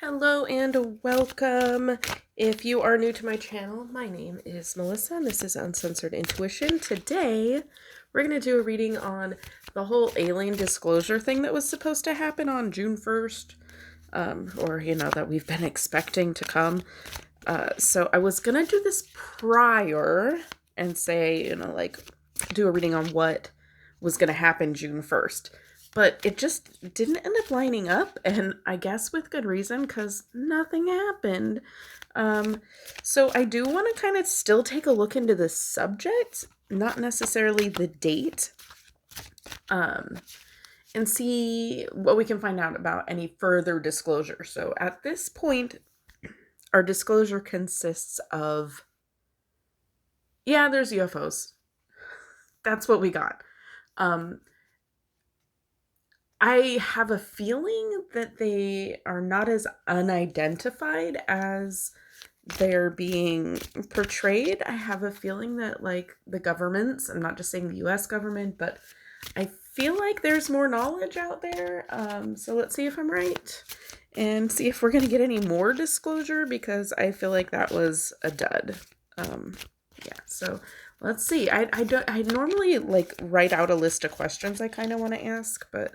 Hello and welcome. If you are new to my channel, my name is Melissa and this is Uncensored Intuition. Today, we're going to do a reading on the whole alien disclosure thing that was supposed to happen on June 1st, that we've been expecting to come. So I was going to do this prior and say, do a reading on what was going to happen June 1st. But it just didn't end up lining up, and I guess with good reason, because nothing happened. So I do want to kind of still take a look into the subject, not necessarily the date, and see what we can find out about any further disclosure. So at this point, our disclosure consists of, yeah, there's UFOs. That's what we got. I have a feeling that they are not as unidentified as they're being portrayed. I have a feeling that, like, the governments, I'm not just saying the US government, but I feel like there's more knowledge out there. So let's see if I'm right and see if we're going to get any more disclosure, because I feel like that was a dud. So let's see. I normally like write out a list of questions I kind of want to ask, but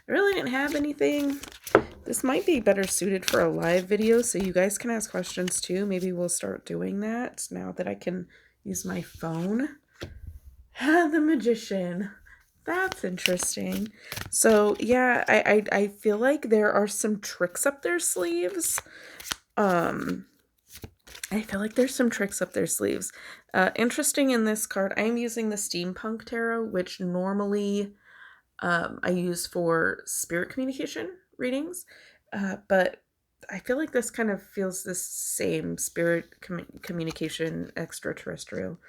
I really didn't have anything. This might be better suited for a live video, so you guys can ask questions too. Maybe we'll start doing that now that I can use my phone. The Magician. That's interesting. So yeah, I feel like there are some tricks up their sleeves. I feel like there's some tricks up their sleeves. Interesting in this card, I'm using the Steampunk Tarot, which normally I use for spirit communication readings, but I feel like this kind of feels the same, spirit communication extraterrestrial.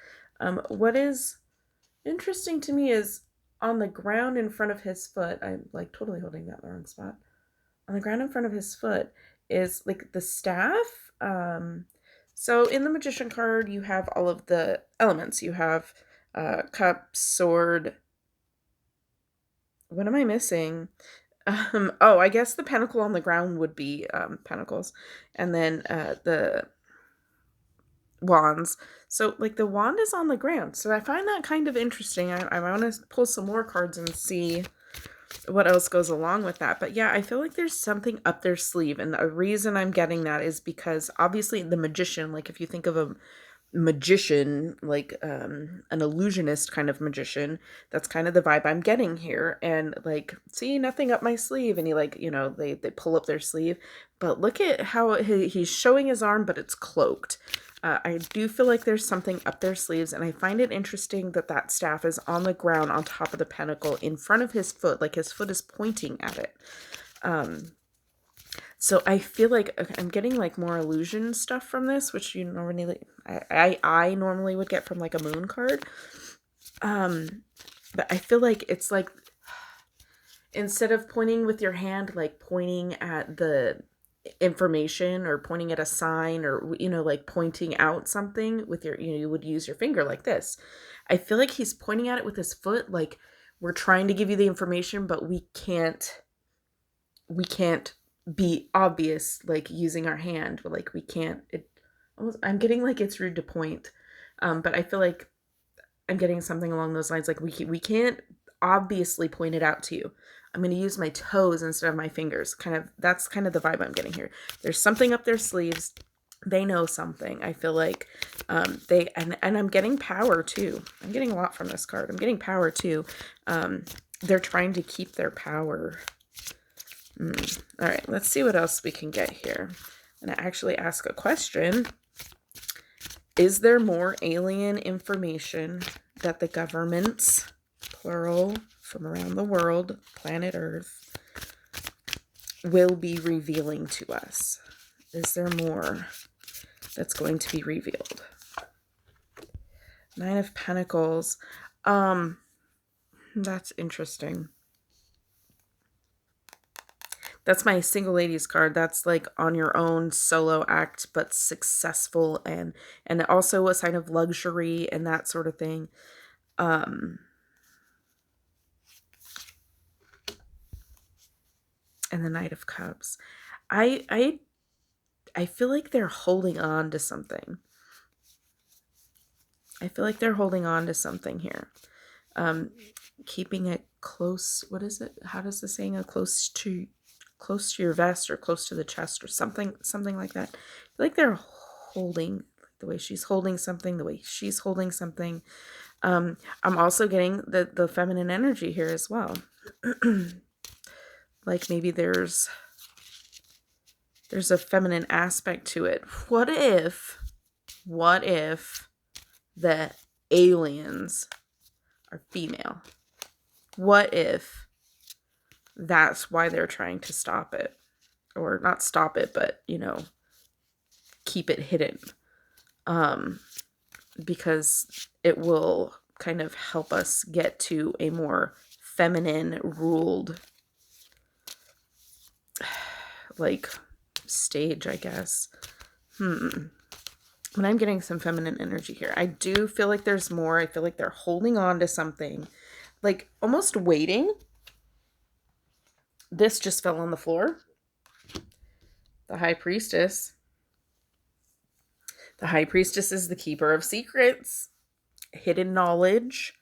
What is interesting to me is on the ground in front of his foot, I'm like totally holding that in the wrong spot. On the ground in front of his foot is like the staff. So in the Magician card, you have all of the elements. You have cup, sword. What am I missing? I guess the pentacle on the ground would be pentacles. And then the wands. So, like, the wand is on the ground. So I find that kind of interesting. I want to pull some more cards and see what else goes along with that. But yeah, I feel like there's something up their sleeve. And the reason I'm getting that is because obviously the magician, like if you think of a magician, like an illusionist kind of magician, that's kind of the vibe I'm getting here. And like, see, nothing up my sleeve. And he they pull up their sleeve. But look at how he's showing his arm, but it's cloaked. I do feel like there's something up their sleeves, and I find it interesting that that staff is on the ground on top of the pentacle in front of his foot, like his foot is pointing at it. So I feel like I'm getting like more illusion stuff from this, which you normally I normally would get from like a moon card. But I feel like it's like instead of pointing with your hand, like pointing at the information or pointing at a sign or like pointing out something with your you would use your finger like this. I feel like he's pointing at it with his foot, like we're trying to give you the information, but we can't be obvious like using our hand, but like we can't I'm getting like it's rude to point, but I feel like I'm getting something along those lines, like we can't obviously point it out to you. I'm going to use my toes instead of my fingers. That's kind of the vibe I'm getting here. There's something up their sleeves. They know something. I feel like and I'm getting power too. I'm getting a lot from this card. I'm getting power too. They're trying to keep their power. All right, let's see what else we can get here. I'm going to actually ask a question. Is there more alien information that the governments, plural, from around the world, planet Earth, will be revealing to us? Is there more that's going to be revealed? Nine of Pentacles. That's interesting. That's my single ladies card. That's like on your own solo act, but successful, and also a sign of luxury and that sort of thing. And the Knight of Cups. I I feel like they're holding on to something. I feel like they're holding on to something here. Keeping it close. What is it? How does the saying go? Close to your vest or close to the chest or something like that. I feel like they're holding the way she's holding something, the way she's holding something. I'm also getting the feminine energy here as well. Like maybe there's a feminine aspect to it. What if the aliens are female? What if that's why they're trying to stop it? Or not stop it, but, keep it hidden. Because it will kind of help us get to a more feminine ruled like stage, I guess. But I'm getting some feminine energy here. I do feel like there's more. I feel like they're holding on to something, like almost waiting. This just fell on the floor. The High Priestess. The High Priestess is the keeper of secrets, hidden knowledge,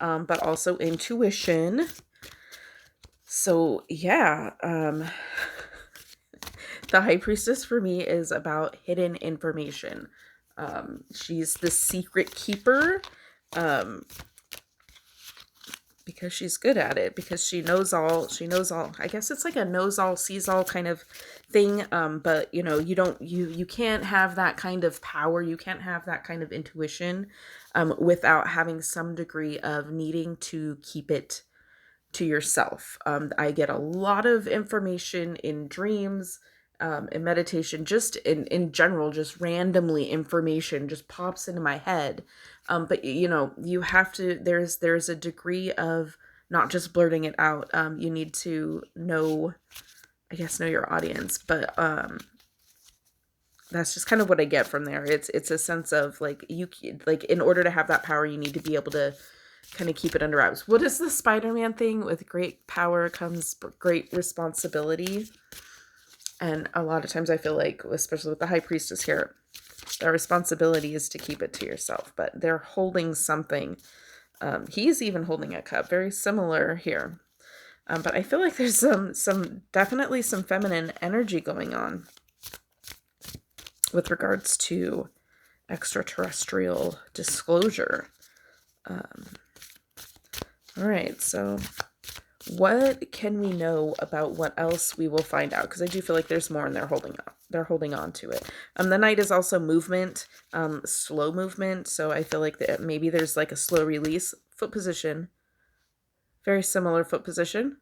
but also intuition. So yeah, the High Priestess for me is about hidden information. She's the secret keeper, because she's good at it, because she knows all. I guess it's like a knows all, sees all kind of thing. But you can't have that kind of power. You can't have that kind of intuition, without having some degree of needing to keep it to yourself. I get a lot of information in dreams, in meditation, just in general, just randomly information just pops into my head. But you have to, there's a degree of not just blurting it out. You need to know your audience, but that's just kind of what I get from there. It's a sense of like, in order to have that power, you need to be able to kind of keep it under wraps. What is the Spider-Man thing? With great power comes great responsibility. And a lot of times I feel like, especially with the High Priestess here, the responsibility is to keep it to yourself. But they're holding something. He's even holding a cup. Very similar here. But I feel like there's definitely some feminine energy going on with regards to extraterrestrial disclosure. All right, so what can we know about what else we will find out? Because I do feel like there's more, and they're holding on to it. The Knight is also movement, slow movement. So I feel like that maybe there's like a slow release. Foot position, very similar foot position.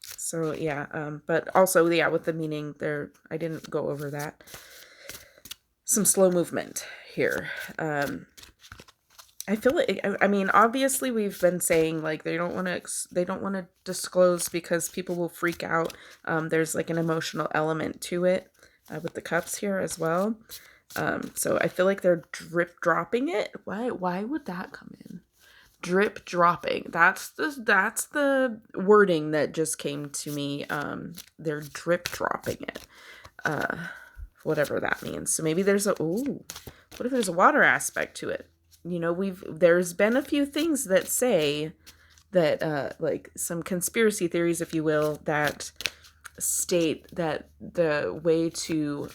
So yeah, but also with the meaning there, I didn't go over that. Some slow movement here. I feel like, I mean, obviously we've been saying like they don't want to disclose because people will freak out. There's like an emotional element to it, with the cups here as well. So I feel like they're drip dropping it. Why would that come in? Drip dropping. That's the wording that just came to me. They're drip dropping it. Whatever that means. So maybe what if there's a water aspect to it? There's been a few things that say that, like some conspiracy theories, if you will, that state that the way to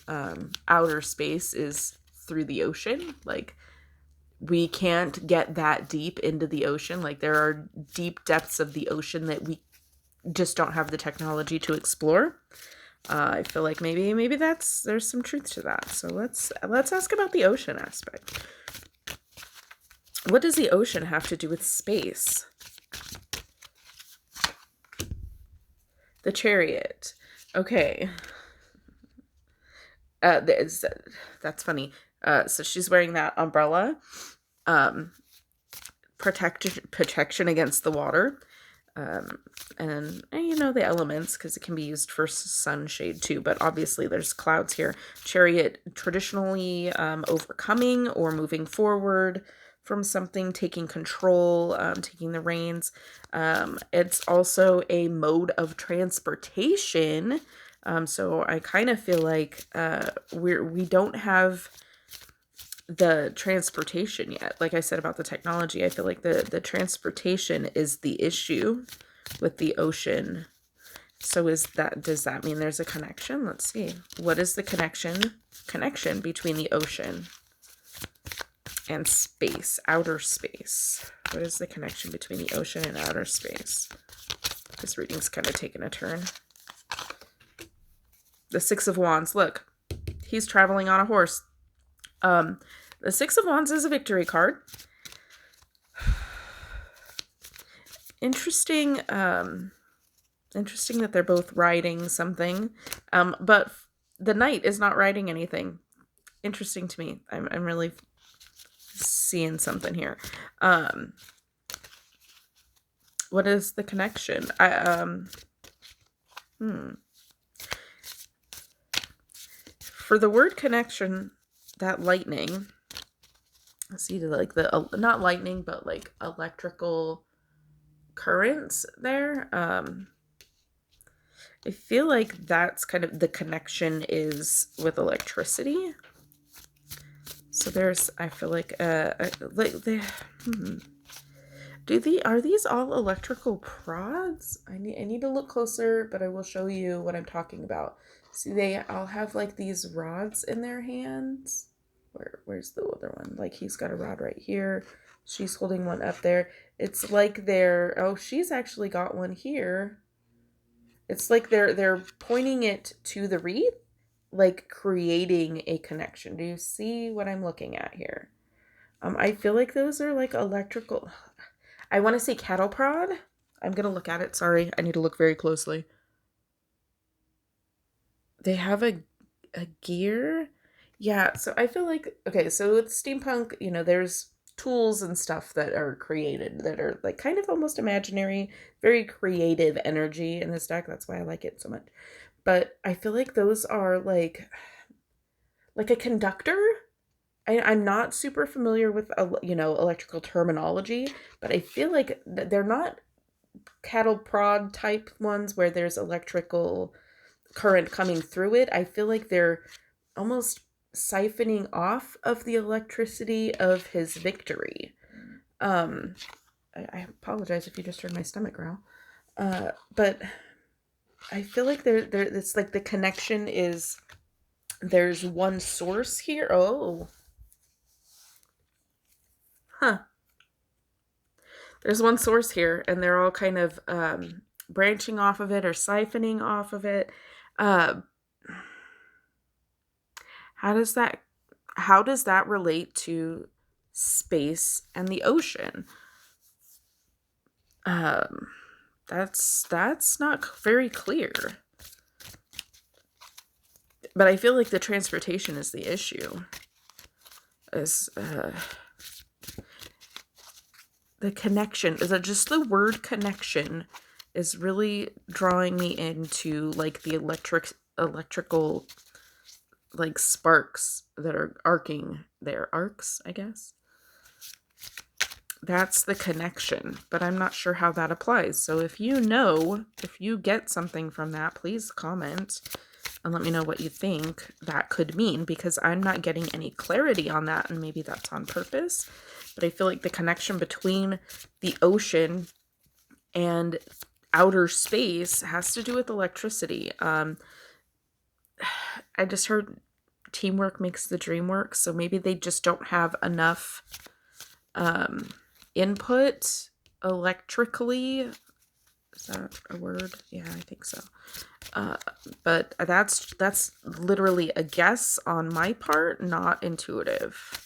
outer space is through the ocean. Like, we can't get that deep into the ocean. Like, there are deep depths of the ocean that we just don't have the technology to explore. I feel like maybe there's some truth to that. So let's ask about the ocean aspect. What does the ocean have to do with space? The Chariot. Okay. That's funny. So she's wearing that umbrella. Protection against the water. And the elements, because it can be used for sunshade too, but obviously there's clouds here. Chariot, traditionally overcoming or moving forward from something, taking control, taking the reins. It's also a mode of transportation, So I kind of feel like we don't have the transportation yet. Like I said about the technology, I feel like the transportation is the issue with the ocean. So does that mean there's a connection? Let's see. What is the connection between the ocean and space, outer space? What is the connection between the ocean and outer space? This reading's kind of taken a turn. The Six of Wands. Look, he's traveling on a horse. The Six of Wands is a victory card. Interesting. Interesting that they're both riding something. But the knight is not riding anything. Interesting to me. I'm really seeing something here. What is the connection? For the word connection, that lightning, see like the not lightning, but like electrical currents there. I feel like that's kind of the connection is with electricity. So there's, I feel like are these all electrical prods? I need to look closer, but I will show you what I'm talking about. See, they all have like these rods in their hands. Where's the other one? Like he's got a rod right here. She's holding one up there. It's like she's actually got one here. It's like they're pointing it to the wreath, like creating a connection. Do you see what I'm looking at here? I feel like those are like electrical. I want to say cattle prod. I'm going to look at it. Sorry. I need to look very closely. They have a gear. Yeah. So I feel like, okay, so with steampunk, there's tools and stuff that are created that are like kind of almost imaginary, very creative energy in this deck. That's why I like it so much. But I feel like those are like a conductor. I'm not super familiar with electrical terminology, but I feel like they're not cattle prod type ones where there's electrical current coming through it. I feel like they're almost siphoning off of the electricity of his victory. I apologize if you just heard my stomach growl. But I feel like it's like the connection is there's one source here. Oh. Huh. There's one source here, and they're all kind of branching off of it or siphoning off of it. How does that relate to space and the ocean? That's not very clear. But I feel like the transportation is the issue. The connection, is it just the word connection is really drawing me into like the electrical like sparks that are arcing there. Arcs, I guess. That's the connection, but I'm not sure how that applies. So if you get something from that, please comment and let me know what you think that could mean, because I'm not getting any clarity on that, and maybe that's on purpose. But I feel like the connection between the ocean and outer space has to do with electricity. I just heard teamwork makes the dream work, so maybe they just don't have enough input electrically. Is that a word? Yeah, I think so. But that's literally a guess on my part, not intuitive.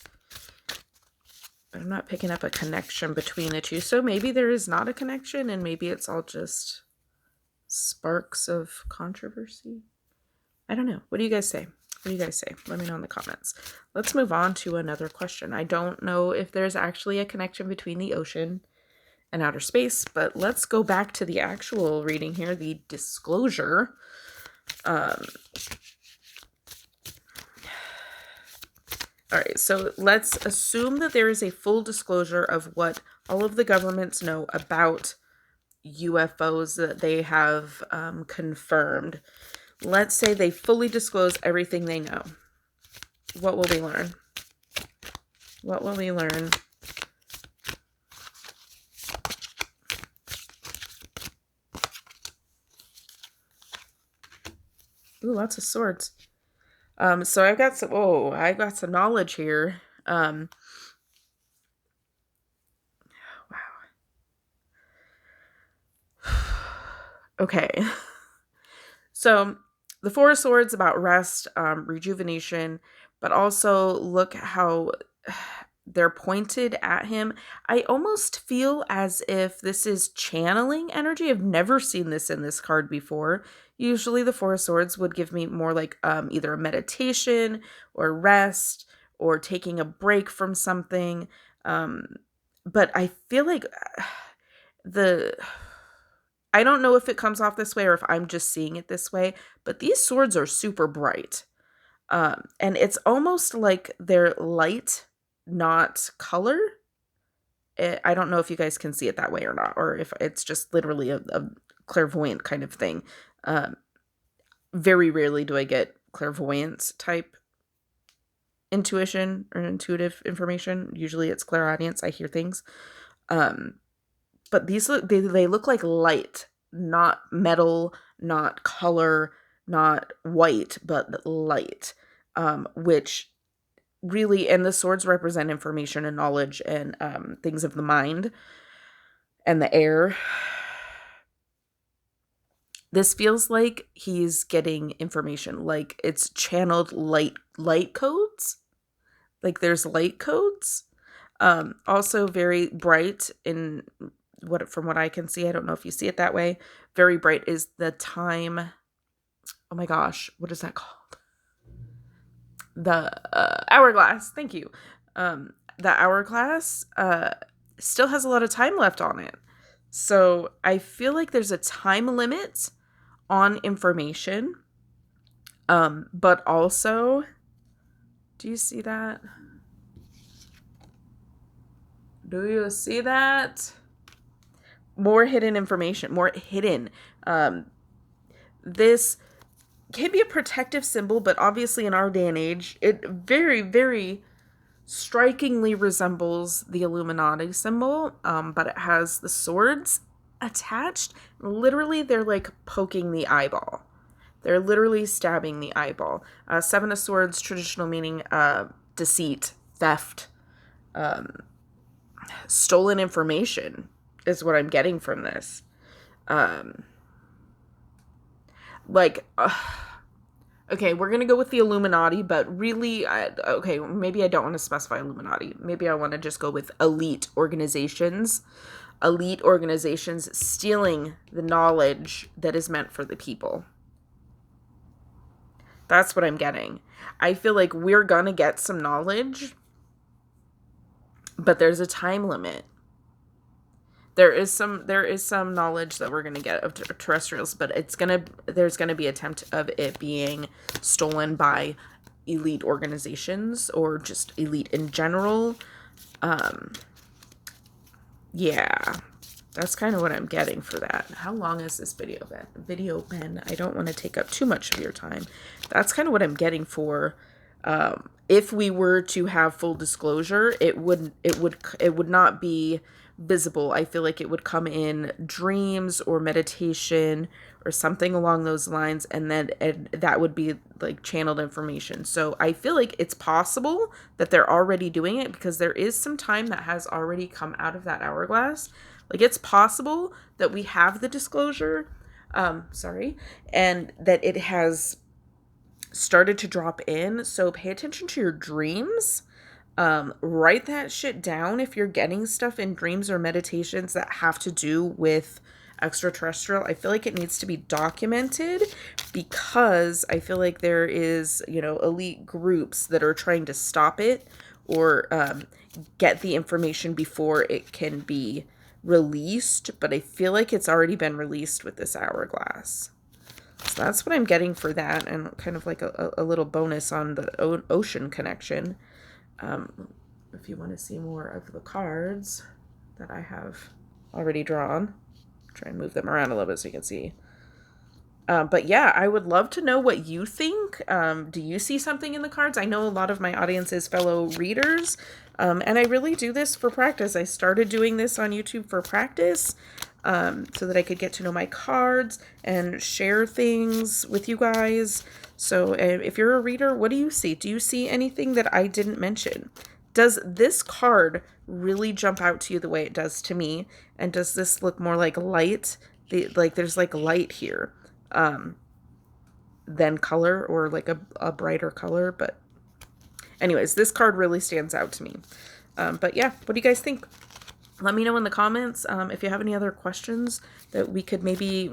I'm not picking up a connection between the two. So maybe there is not a connection, and maybe it's all just sparks of controversy. I don't know. What do you guys say? Let me know in the comments. Let's move on to another question. I don't know if there's actually a connection between the ocean and outer space, but let's go back to the actual reading here, the disclosure. All right, so let's assume that there is a full disclosure of what all of the governments know about UFOs that they have confirmed. Let's say they fully disclose everything they know. What will we learn? What will we learn? Ooh, lots of swords. So I got some knowledge here. Wow. Okay. So the Four of Swords about rest, rejuvenation, but also look how they're pointed at him. I almost feel as if this is channeling energy. I've never seen this in this card before. Usually the Four of Swords would give me more like either a meditation or rest or taking a break from something. But I feel like the I don't know if it comes off this way or if I'm just seeing it this way, but these swords are super bright. And it's almost like they're light, not color. I don't know if you guys can see it that way or not, or if it's just literally a clairvoyant kind of thing. Very rarely do I get clairvoyance type intuition or intuitive information. Usually it's clairaudience. I hear things. But these they look like light, not metal, not color, not white, but light. Which really, and the swords represent information and knowledge and things of the mind and the air. This feels like he's getting information, like it's channeled light codes. Like there's light codes. Also very bright in from what I can see. I don't know if you see it that way. Very bright is the time. Oh my gosh, what is that called? The hourglass. Thank you. The hourglass still has a lot of time left on it. So I feel like there's a time limit on information. But also, do you see that? Do you see that? More hidden information, more hidden. This can be a protective symbol, but obviously in our day and age, it very, very strikingly resembles the Illuminati symbol, but it has the swords attached. Literally, they're like poking the eyeball. They're literally stabbing the eyeball. Seven of Swords, traditional meaning deceit, theft, stolen information is what I'm getting from this. Okay, we're going to go with the Illuminati, but really, okay, maybe I don't want to specify Illuminati. Maybe I want to just go with elite organizations. Elite organizations stealing the knowledge that is meant for the people. That's what I'm getting. I feel like we're going to get some knowledge, but there's a time limit. There is some knowledge that we're going to get of terrestrials, but there's going to be attempt of it being stolen by elite organizations or just elite in general. Yeah, that's kind of what I'm getting for that. How long is this video been? I don't want to take up too much of your time. That's kind of what I'm getting for if we were to have full disclosure, it would not be visible. I feel like it would come in dreams or meditation or something along those lines, and then that would be like channeled information. So I feel like it's possible that they're already doing it because there is some time that has already come out of that hourglass. Like it's possible that we have the disclosure, and that it has started to drop in. So pay attention to your dreams. Write that shit down if you're getting stuff in dreams or meditations that have to do with extraterrestrial. I feel like it needs to be documented because I feel like there is, elite groups that are trying to stop it or get the information before it can be released. But I feel like it's already been released with this hourglass. So that's what I'm getting for that, and kind of like a little bonus on the ocean connection. If you want to see more of the cards that I have already drawn, try and move them around a little bit so you can see. But yeah, I would love to know what you think. Do you see something in the cards? I know a lot of my audience is fellow readers, and I really do this for practice. I started doing this on YouTube for practice, so that I could get to know my cards and share things with you guys. So if you're a reader, what do you see? Do you see anything that I didn't mention? Does this card really jump out to you the way it does to me? And does this look more like light? Like there's like light here, than color, or like a brighter color. But anyways, this card really stands out to me. But yeah, what do you guys think? Let me know in the comments if you have any other questions that we could maybe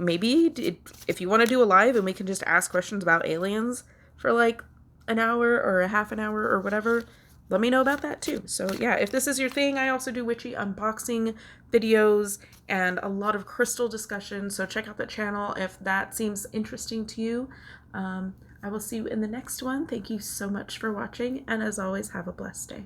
if you want to do a live and we can just ask questions about aliens for like an hour or a half an hour or whatever. Let me know about that too. So yeah, if this is your thing, I also do witchy unboxing videos and a lot of crystal discussion. So check out the channel if that seems interesting to you. I will see you in the next one. Thank you so much for watching, and as always, have a blessed day.